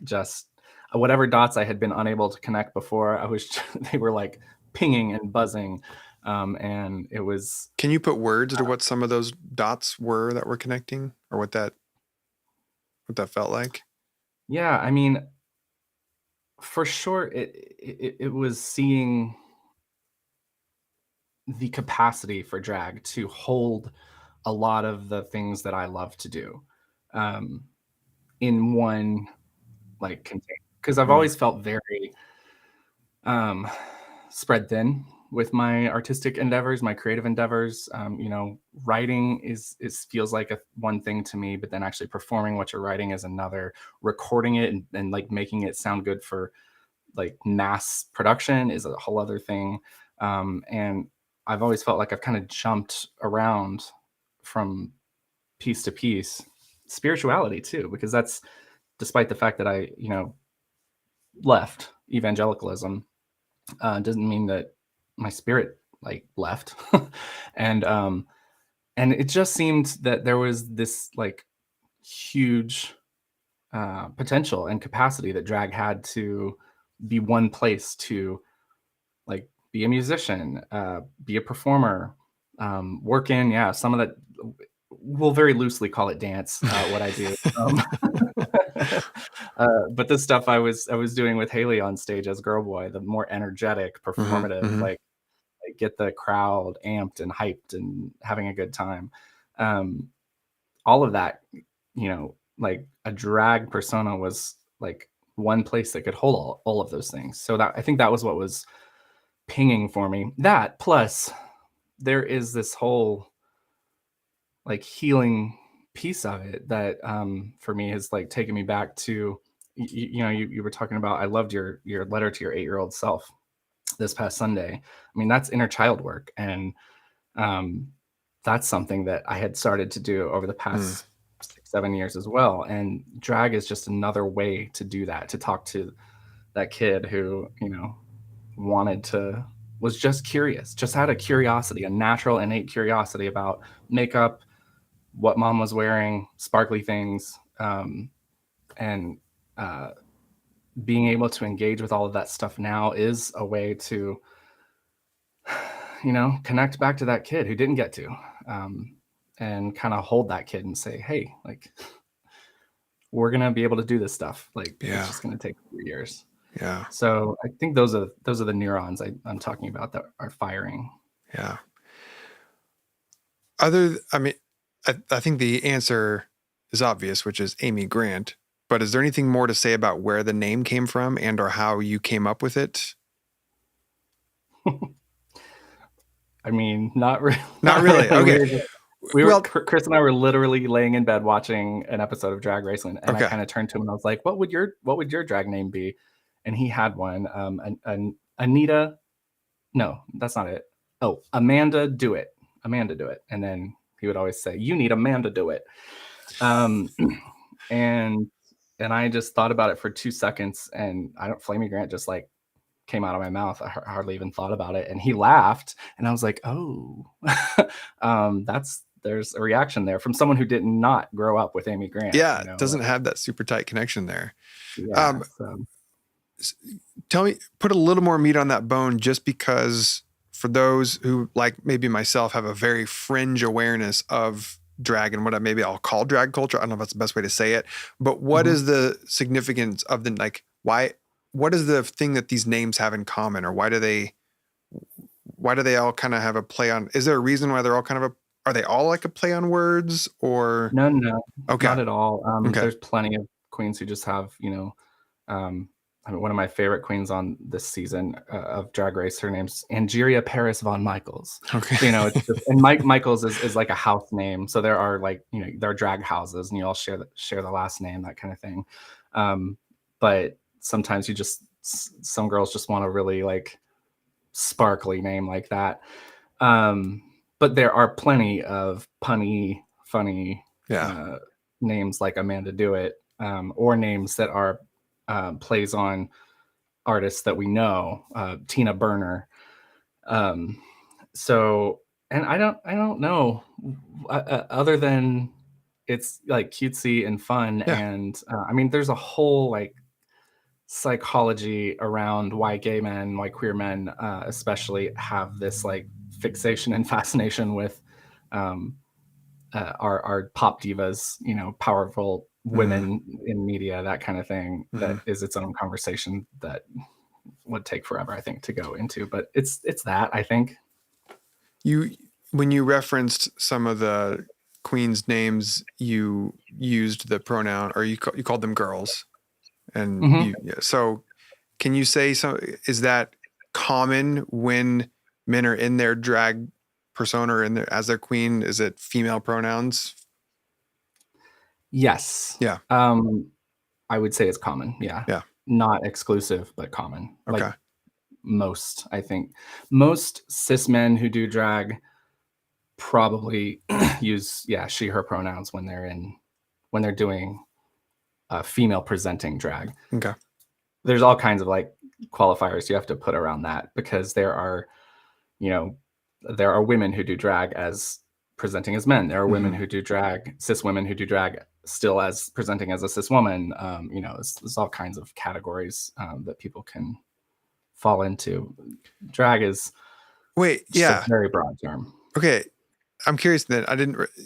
just whatever dots I had been unable to connect before, I was they were like pinging and buzzing, and it was Can you put words to what some of those dots were that were connecting, or what that felt like? yeah. I mean, for sure, it was seeing the capacity for drag to hold a lot of the things that I love to do, um, in one like container. Because I've Mm. always felt very um, spread thin with my artistic endeavors, my creative endeavors. Writing is feels like one thing to me, but then actually performing what you're writing is another. Recording it and like making it sound good for like mass production is a whole other thing. And I've always felt like I've kind of jumped around from piece to piece. Spirituality too, because that's despite the fact that I, left evangelicalism, doesn't mean that my spirit like left. and and it just seemed that there was this like huge potential and capacity that drag had to be one place to like be a musician, be a performer, work in, yeah, some of that. We'll very loosely call it dance, what I do. But the stuff I was doing with Haley on stage as Girl Boy, the more energetic, Mhm, performative, mhm. like get the crowd amped and hyped and having a good time. Um, all of that like a drag persona was like one place that could hold all of those things. So that I think that was what was pinging for me. That plus there is this whole like healing piece of it that for me has like taken me back to you were talking about, I loved your letter to your 8-year-old self this past Sunday. I mean, that's inner child work, and that's something that I had started to do over the past 6-7 years as well. And drag is just another way to do that, to talk to that kid who was just curious, just had a curiosity, a natural innate curiosity about makeup, what mom was wearing, sparkly things, and being able to engage with all of that stuff now is a way to connect back to that kid who didn't get to, and kind of hold that kid and say, hey, like, we're gonna be able to do this stuff. Like, it's just gonna take 3 years. Yeah. So I think those are the neurons I'm talking about that are firing. Yeah. I think the answer is obvious, which is Amy Grant. But is there anything more to say about where the name came from and or how you came up with it? I mean, not really. Not really. Okay. Chris and I were literally laying in bed watching an episode of Drag Racing, and I kind of turned to him and I was like, "What would your drag name be?" And he had one. Anita. No, that's not it. Oh, Amanda Do It. Amanda Do It. And then he would always say, "You need Amanda Do It." And I just thought about it for 2 seconds, and Flamy Grant just like came out of my mouth. I hardly even thought about it. And he laughed, and I was like, oh, there's a reaction there from someone who did not grow up with Amy Grant. Yeah, doesn't have that super tight connection there. Yeah, tell me, put a little more meat on that bone, just because for those who, like maybe myself, have a very fringe awareness of drag and what maybe I'll call drag culture. I don't know if that's the best way to say it, but what is the significance of the, like, what is the thing that these names have in common, or why do they all kind of have a play on? Is there a reason why they're all kind of are they all like a play on words, or? No, okay, not at all. There's plenty of queens who just have, one of my favorite queens on this season of Drag Race, her name's Angeria Paris von Michaels. Okay. So, it's just, and Mike Michaels is like a house name. So there are like, there are drag houses, and you all share the last name, that kind of thing. But sometimes some girls just want a really like sparkly name like that. But there are plenty of punny, funny names like Amanda Do It, or names that are plays on artists that we know, Tina Burner. So, and I don't know, other than it's like cutesy and fun. And I mean, there's a whole like psychology around why gay men, why queer men especially have this like fixation and fascination with our pop divas, powerful women in media, that kind of thing. That is its own conversation that would take forever, I think, to go into. But it's that, I think. When you referenced some of the queens' names, you used the pronoun, or you called them girls. And so can you say, is that common when men are in their drag persona or as their queen? Is it female pronouns? Yes. Yeah. I would say it's common. Yeah. Yeah. Not exclusive, but common. Okay. Like most, I think. Most cis men who do drag probably use she, her pronouns when they're doing female presenting drag. Okay. There's all kinds of like qualifiers you have to put around that, because there are women who do drag as presenting as men. There are women who do drag, cis women who do drag still as presenting as a cis woman. There's all kinds of categories that people can fall into. Drag is a very broad term. Okay. I'm curious then.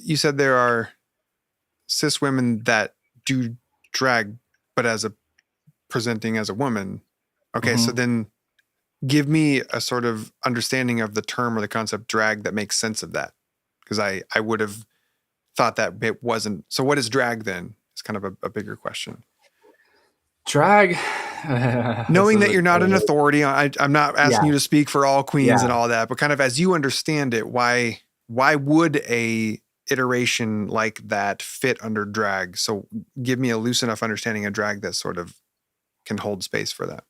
You said there are cis women that do drag, but as presenting as a woman. Okay. So then give me a sort of understanding of the term or the concept drag that makes sense of that. Because I would have thought that it wasn't. So what is drag then? It's kind of a bigger question. Drag, Knowing that you're not an authority, I'm not asking you to speak for all queens and all that, but kind of as you understand it, why would a iteration like that fit under drag? So give me a loose enough understanding of drag that sort of can hold space for that.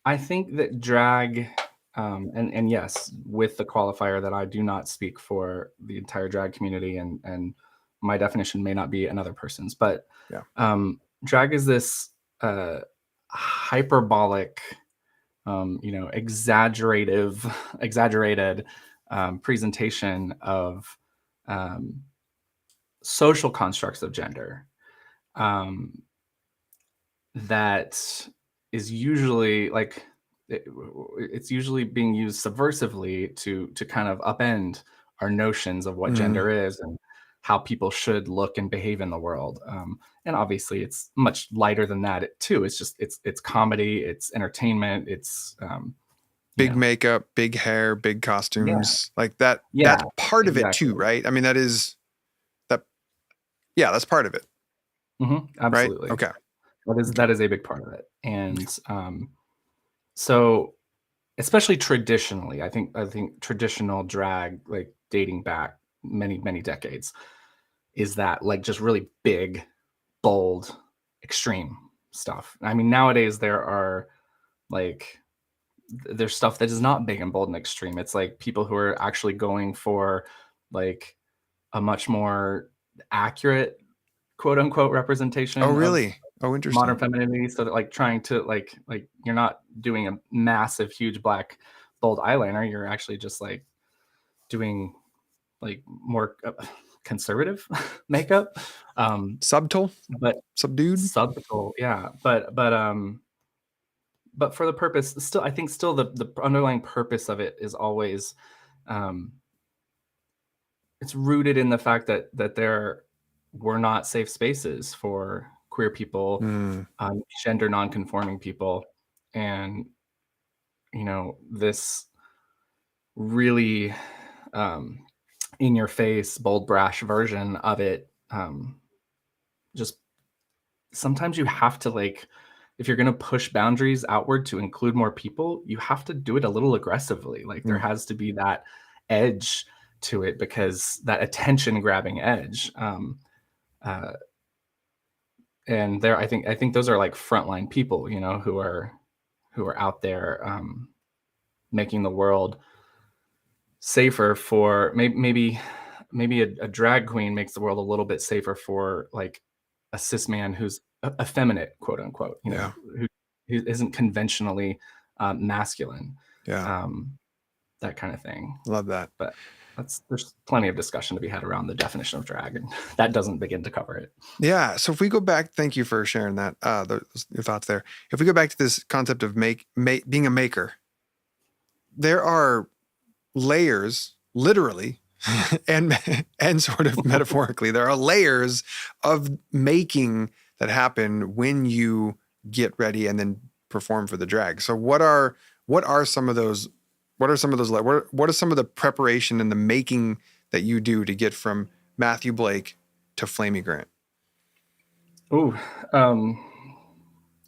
I think that drag, and yes, with the qualifier that I do not speak for the entire drag community, and my definition may not be another person's, but drag is this hyperbolic, exaggerated presentation of social constructs of gender that is usually like it's usually being used subversively to kind of upend our notions of what gender is and how people should look and behave in the world. And obviously it's much lighter than that too. It's just it's comedy, it's entertainment, it's big makeup, big hair, big costumes, like that. That's part of it too, right? I mean, that's part of it. Absolutely. Right? Okay. That is a big part of it. And so especially traditionally, I think traditional drag, like dating back many decades, is that like just really big, bold, extreme stuff. I mean, nowadays there's stuff that is not big and bold and extreme. It's like people who are actually going for like a much more accurate, quote unquote, representation. Oh, really? Oh, interesting. Modern femininity. So that like trying to like you're not doing a massive, huge black bold eyeliner. You're actually just like doing like more conservative makeup, subtle, but subdued, yeah. But for the purpose, still, I think still the underlying purpose of it is always, it's rooted in the fact that there were not safe spaces for queer people, gender non-conforming people, and this really in your face, bold, brash version of it. Just sometimes you have to, like, if you're going to push boundaries outward to include more people, you have to do it a little aggressively. Like there has to be that edge to it, because that attention grabbing edge. And there, I think those are like frontline people, who are out there making the world safer for maybe a drag queen makes the world a little bit safer for like a cis man who's effeminate, quote unquote, who isn't conventionally masculine. That kind of thing. Love that. But there's plenty of discussion to be had around the definition of drag, and that doesn't begin to cover it. Yeah. So if we go back, thank you for sharing that, your thoughts there. If we go back to this concept of being a maker, there are layers, literally, and sort of metaphorically, there are layers of making that happen when you get ready and then perform for the drag. So what are some of those? What are some of those? What are some of the preparation and the making that you do to get from Matthew Blake to Flamy Grant? Oh,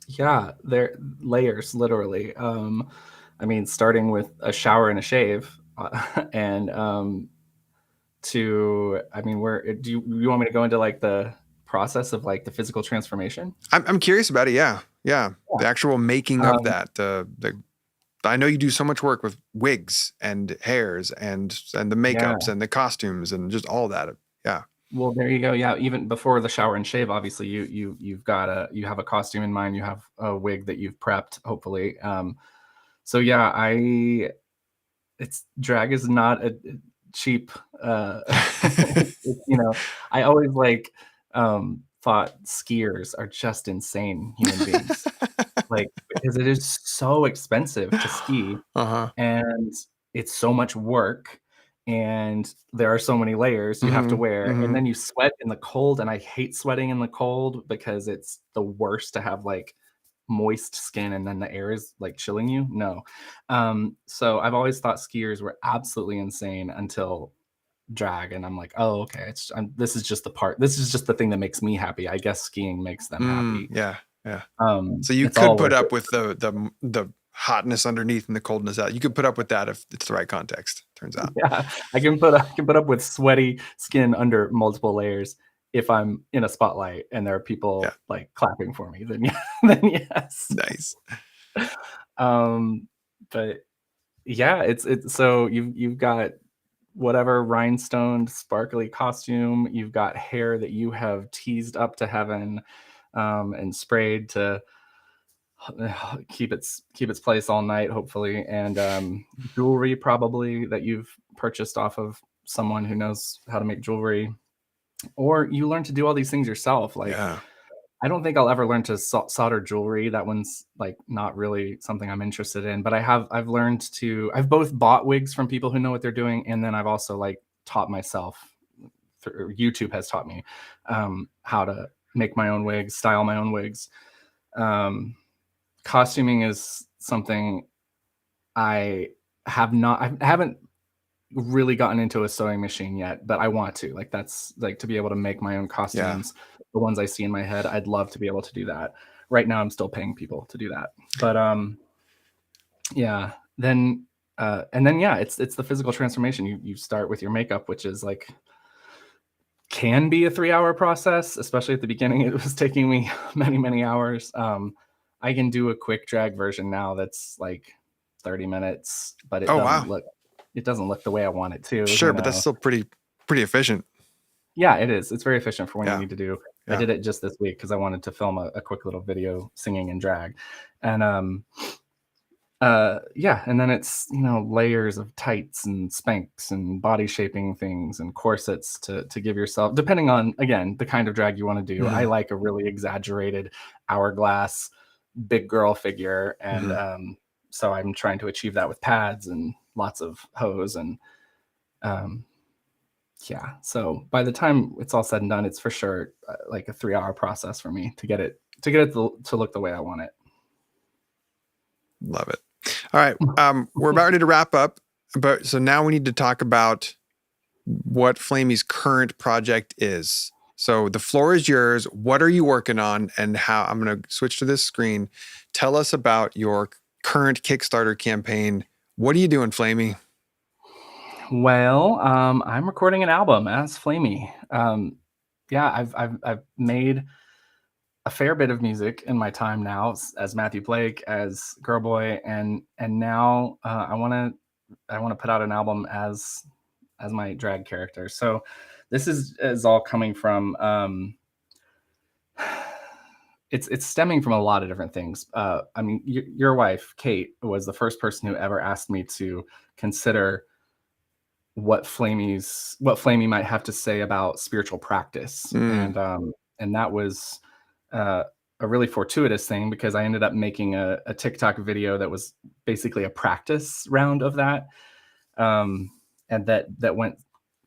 yeah, they're layers, literally. I mean, starting with a shower and a shave, and where do you want me to go into like the process of like the physical transformation? I'm curious about it. Yeah. The actual making of that. I know you do so much work with wigs and hairs and the makeups and the costumes and just all that. Yeah. Well, there you go. Yeah. Even before the shower and shave, obviously you have a costume in mind. You have a wig that you've prepped, hopefully. So yeah, drag is not a cheap, I always thought skiers are just insane human beings. Like, because it is so expensive to ski, and it's so much work, and there are so many layers you have to wear, and then you sweat in the cold, and I hate sweating in the cold because it's the worst to have like moist skin and then the air is like chilling you. No. So I've always thought skiers were absolutely insane until drag, and I'm like, oh, okay, this is just the part. This is just the thing that makes me happy. I guess skiing makes them happy. Yeah. So you It's could all put worth up it. with the hotness underneath and the coldness out. You could put up with that if it's the right context, turns out. Yeah, I can put up with sweaty skin under multiple layers if I'm in a spotlight and there are people like clapping for me. Then yeah, then yes. Nice. But yeah, it's so you've got whatever rhinestoned sparkly costume, you've got hair that you have teased up to heaven, and sprayed to keep its place all night, hopefully, and jewelry probably that you've purchased off of someone who knows how to make jewelry, or you learn to do all these things yourself. Like, I don't think I'll ever learn to solder jewelry. That one's like not really something I'm interested in, but I've both bought wigs from people who know what they're doing, and then I've also like taught myself. YouTube has taught me how to make my own wigs, style my own wigs. Costuming is something I haven't really gotten into a sewing machine yet, but I want to. Like, that's like to be able to make my own costumes. The ones I see in my head, I'd love to be able to do that. Right now I'm still paying people to do that. But yeah, then and then yeah, it's the physical transformation. You start with your makeup, which is like can be a 3-hour process, especially at the beginning. It was taking me many hours. I can do a quick drag version now that's like 30 minutes, but it doesn't look the way I want it to. Sure, but that's still pretty efficient. Yeah, it is. It's very efficient for when you need to do. I did it just this week because I wanted to film a quick little video singing in drag. And and then it's, layers of tights and Spanx and body shaping things and corsets to give yourself, depending on, again, the kind of drag you want to do. I like a really exaggerated hourglass big girl figure, and so I'm trying to achieve that with pads and lots of hose, and so by the time it's all said and done, it's for sure like a 3-hour process for me to get it to look the way I want it. Love it. All right. We're about ready to wrap up, but so now we need to talk about what Flamy's current project is. So the floor is yours. What are you working on, and how? I'm going to switch to this screen. Tell us about your current Kickstarter campaign. What are you doing, Flamy? Well, I'm recording an album as Flamy. I've made a fair bit of music in my time now as Matthew Blake, as Girlboy, and now I want to put out an album as my drag character. So this is all coming from it's stemming from a lot of different things. I mean, your wife Kate was the first person who ever asked me to consider what Flamy might have to say about spiritual practice, and that was a really fortuitous thing, because I ended up making a TikTok video that was basically a practice round of that, and that went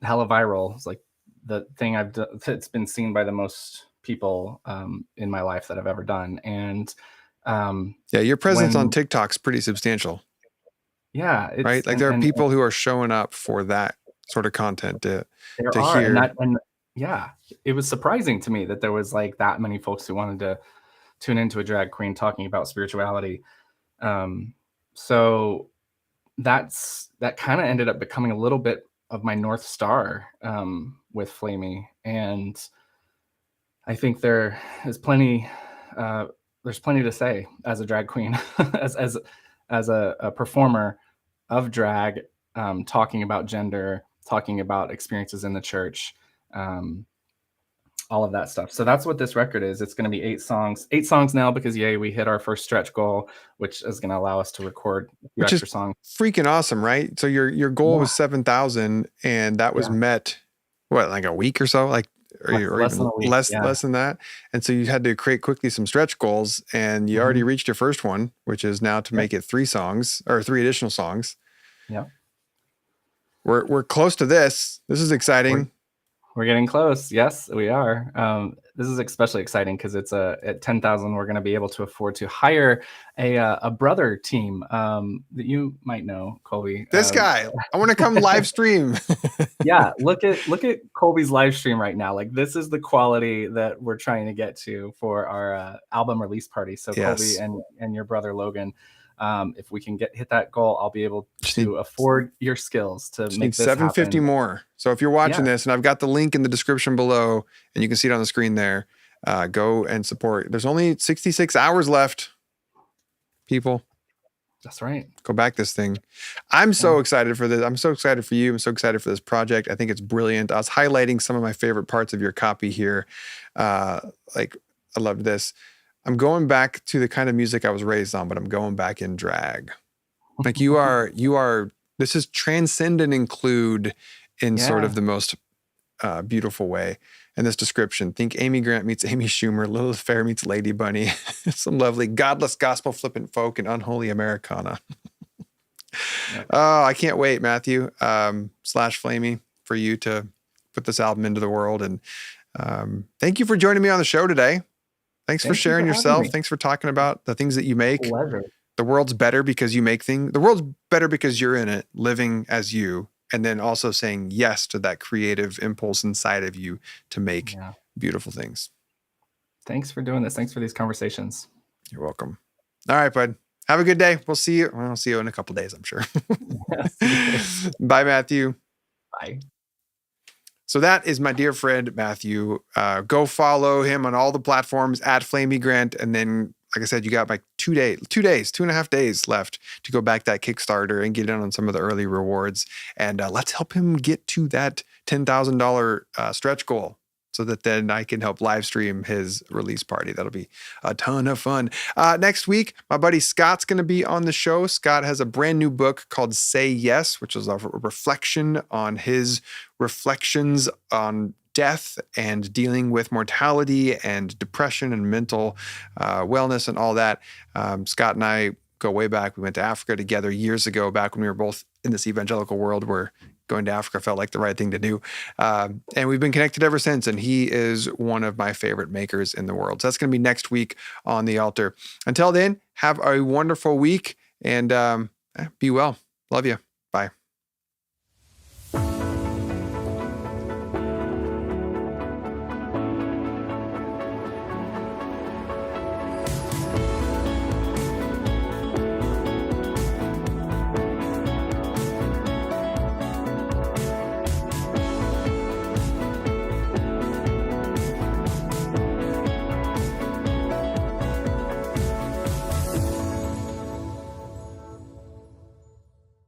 hella viral. It's like the thing I've done that's been seen by the most people in my life that I've ever done. And your presence on TikTok's pretty substantial. Yeah, right. Like there are people who are showing up for that sort of content to hear. And yeah, it was surprising to me that there was like that many folks who wanted to tune into a drag queen talking about spirituality. So that kind of ended up becoming a little bit of my North Star with Flamy. And I think there's plenty to say as a drag queen, as a performer of drag, talking about gender, talking about experiences in the church, all of that stuff. So that's what this record is. It's going to be 8 songs now, because we hit our first stretch goal, which is going to allow us to record extra songs. Freaking awesome, right? So your goal was 7,000, and that was met like a week or so, or even less than that. And so you had to create quickly some stretch goals, and you already reached your first one, which is now to make it 3 songs, or 3 additional songs. Yeah. We're close to this. This is exciting. We're getting close. Yes, we are. This is especially exciting because it's at 10,000. We're going to be able to afford to hire a brother team that you might know, Colby. This guy, I want to come live stream. Yeah, look at Colby's live stream right now. Like, this is the quality that we're trying to get to for our album release party. So Yes. Colby and your brother Logan, if we can hit that goal, I'll be able to afford your skills to make this 750 happen. more. So if you're watching this, and I've got the link in the description below, and you can see it on the screen there, go and support. There's only 66 hours left, people. That's right. Go back this thing. I'm so excited for this. I'm so excited for you. I'm so excited for this project. I think it's brilliant. I was highlighting some of my favorite parts of your copy here. Like, I loved this. I'm going back to the kind of music I was raised on, but I'm going back in drag. Like, you are, this is transcend and include in sort of the most beautiful way. And this description, think Amy Grant meets Amy Schumer, Lilith Fair meets Lady Bunny, some lovely godless gospel flippant folk and unholy Americana. Oh, I can't wait, Matthew / Flamy, for you to put this album into the world. And thank you for joining me on the show today. Thanks for sharing yourself. Thanks for talking about the things that you make. Pleasure. The world's better because you make things. The world's better because you're in it, living as you. And then also saying yes to that creative impulse inside of you to make beautiful things. Thanks for doing this. Thanks for these conversations. You're welcome. All right, bud. Have a good day. We'll see you. I'll see you in a couple days, I'm sure. Bye, Matthew. Bye. So that is my dear friend, Matthew. Go follow him on all the platforms at Flamy Grant. And then, like I said, you got like 2.5 days left to go back that Kickstarter and get in on some of the early rewards. And let's help him get to that $10,000 stretch goal so that then I can help live stream his release party. That'll be a ton of fun. Next week, my buddy Scott's going to be on the show. Scott has a brand new book called Say Yes, which is a reflection on his reflections on death and dealing with mortality and depression and mental wellness and all that. Scott and I go way back. We went to Africa together years ago, back when we were both in this evangelical world where going to Africa felt like the right thing to do. And we've been connected ever since. And he is one of my favorite makers in the world. So that's going to be next week on the altar. Until then, have a wonderful week and be well. Love you. Bye.